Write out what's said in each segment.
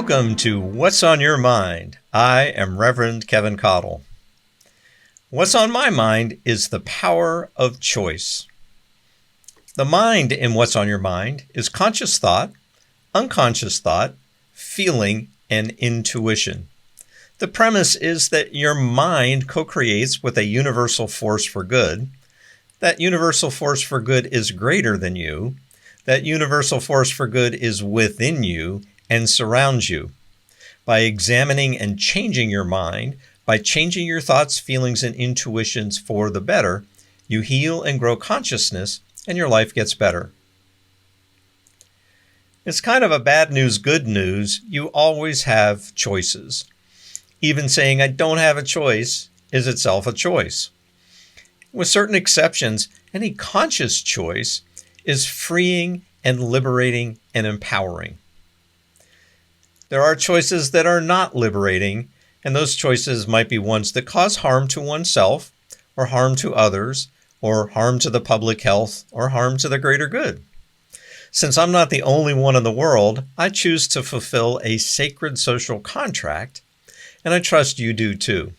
Welcome to What's on Your Mind. I am Reverend Keven Kadel. What's on my mind is the power of choice. The mind in What's on Your Mind is conscious thought, unconscious thought, feeling, and intuition. The premise is that your mind co-creates with a universal force for good. That universal force for good is greater than you. That universal force for good is within you and surrounds you. By examining and changing your mind, by changing your thoughts, feelings, and intuitions for the better, you heal and grow consciousness, and your life gets better. It's kind of a bad news, good news. You always have choices. Even saying I don't have a choice is itself a choice. With certain exceptions, any conscious choice is freeing and liberating and empowering. There are choices that are not liberating, and those choices might be ones that cause harm to oneself, or harm to others, or harm to the public health, or harm to the greater good. Since I'm not the only one in the world, I choose to fulfill a sacred social contract, and I trust you do too.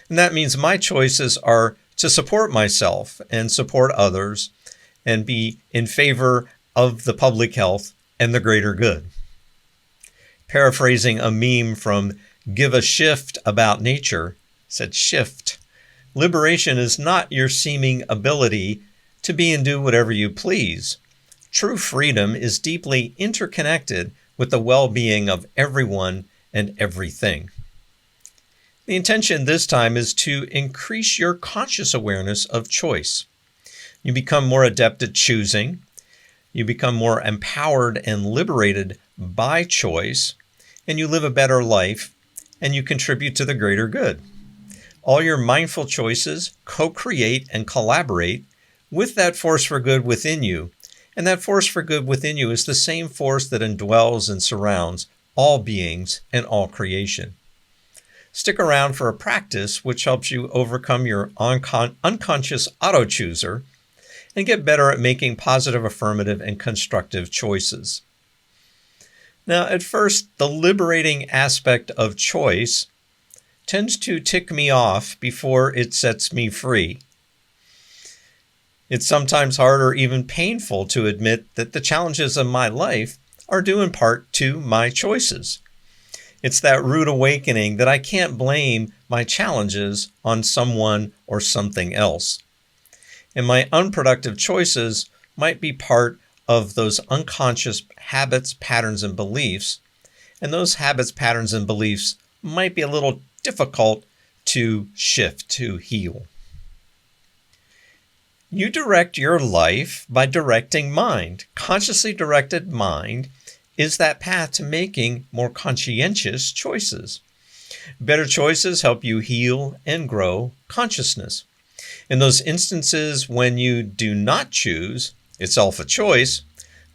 And that means my choices are to support myself and support others and be in favor of the public health and the greater good. Paraphrasing a meme from Give a Shift About Nature, said shift. Liberation is not your seeming ability to be and do whatever you please. True freedom is deeply interconnected with the well-being of everyone and everything. The intention this time is to increase your conscious awareness of choice. You become more adept at choosing. You become more empowered and liberated by choice, and you live a better life, and you contribute to the greater good. All your mindful choices co-create and collaborate with that force for good within you, and that force for good within you is the same force that indwells and surrounds all beings and all creation. Stick around for a practice which helps you overcome your unconscious auto-chooser and get better at making positive, affirmative, and constructive choices. Now, at first, the liberating aspect of choice tends to tick me off before it sets me free. It's sometimes hard or even painful to admit that the challenges of my life are due in part to my choices. It's that rude awakening that I can't blame my challenges on someone or something else. And my unproductive choices might be part of those unconscious habits, patterns, and beliefs. And those habits, patterns, and beliefs might be a little difficult to shift, to heal. You direct your life by directing mind. Consciously directed mind is that path to making more conscientious choices. Better choices help you heal and grow consciousness. In those instances when you do not choose itself a choice,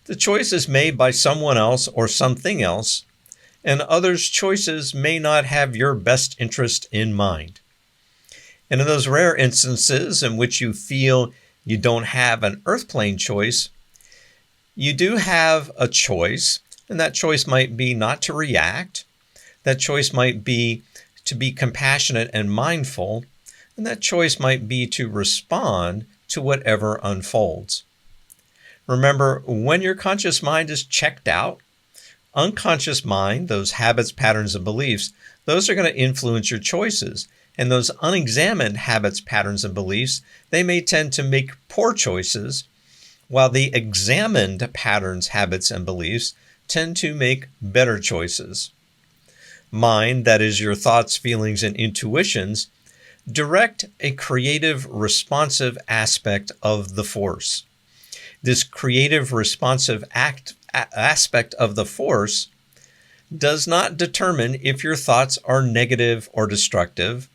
the choice is made by someone else or something else, and others' choices may not have your best interest in mind. And in those rare instances in which you feel you don't have an earth plane choice, you do have a choice, and that choice might be not to react. That choice might be to be compassionate and mindful, and that choice might be to respond to whatever unfolds. Remember, when your conscious mind is checked out, unconscious mind, those habits, patterns, and beliefs, those are going to influence your choices. And those unexamined habits, patterns, and beliefs, they may tend to make poor choices, while the examined patterns, habits, and beliefs tend to make better choices. Mind, that is your thoughts, feelings, and intuitions, direct a creative, responsive aspect of the force. This creative, responsive aspect of the force does not determine if your thoughts are negative or destructive,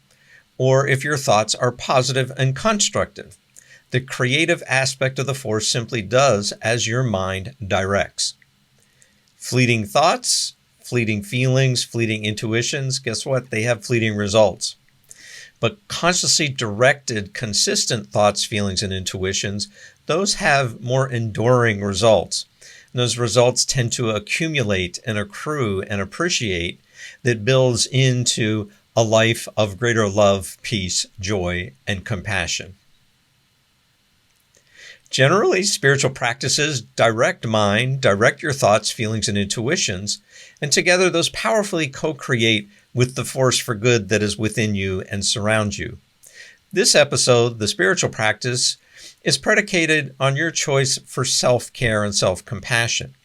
or if your thoughts are positive and constructive. The creative aspect of the force simply does as your mind directs. Fleeting thoughts, fleeting feelings, fleeting intuitions, guess what? They have fleeting results. But consciously directed, consistent thoughts, feelings, and intuitions, those have more enduring results. And those results tend to accumulate and accrue and appreciate that builds into a life of greater love, peace, joy, and compassion. Generally, spiritual practices direct mind, direct your thoughts, feelings, and intuitions, and together those powerfully co-create with the force for good that is within you and surrounds you. This episode, the spiritual practice, is predicated on your choice for self-care and self-compassion.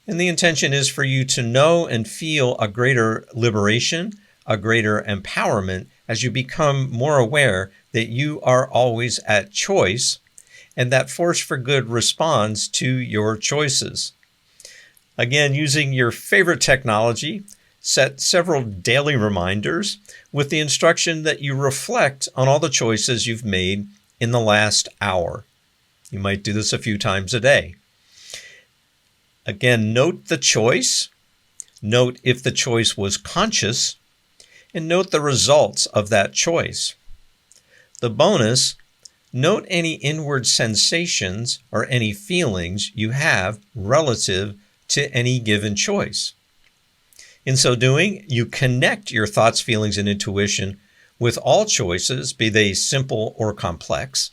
And the intention is for you to know and feel a greater liberation, a greater empowerment as you become more aware that you are always at choice, and that force for good responds to your choices. Again, using your favorite technology, set several daily reminders with the instruction that you reflect on all the choices you've made in the last hour. You might do this a few times a day. Again, note the choice, note if the choice was conscious, and note the results of that choice. The bonus, note any inward sensations or any feelings you have relative to any given choice. In so doing, you connect your thoughts, feelings, and intuition with all choices, be they simple or complex.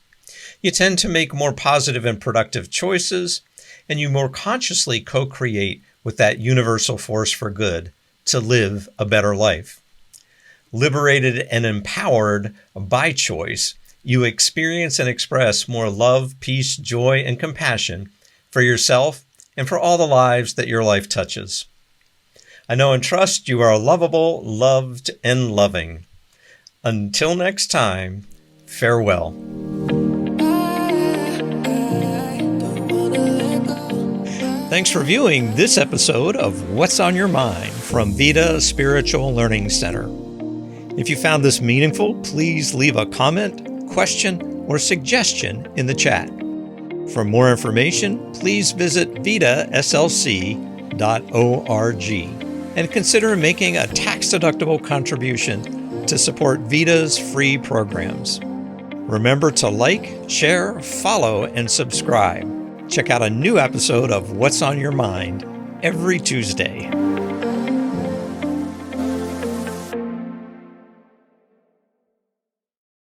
You tend to make more positive and productive choices, and you more consciously co-create with that universal force for good to live a better life. Liberated and empowered by choice, you experience and express more love, peace, joy, and compassion for yourself and for all the lives that your life touches. I know and trust you are lovable, loved, and loving. Until next time, farewell. Thanks for viewing this episode of What's on Your Mind from Vida Spiritual Learning Center. If you found this meaningful, please leave a comment, question, or suggestion in the chat. For more information, please visit vidaslc.org and consider making a tax-deductible contribution to support Vida's free programs. Remember to like, share, follow, and subscribe. Check out a new episode of What's on Your Mind every Tuesday.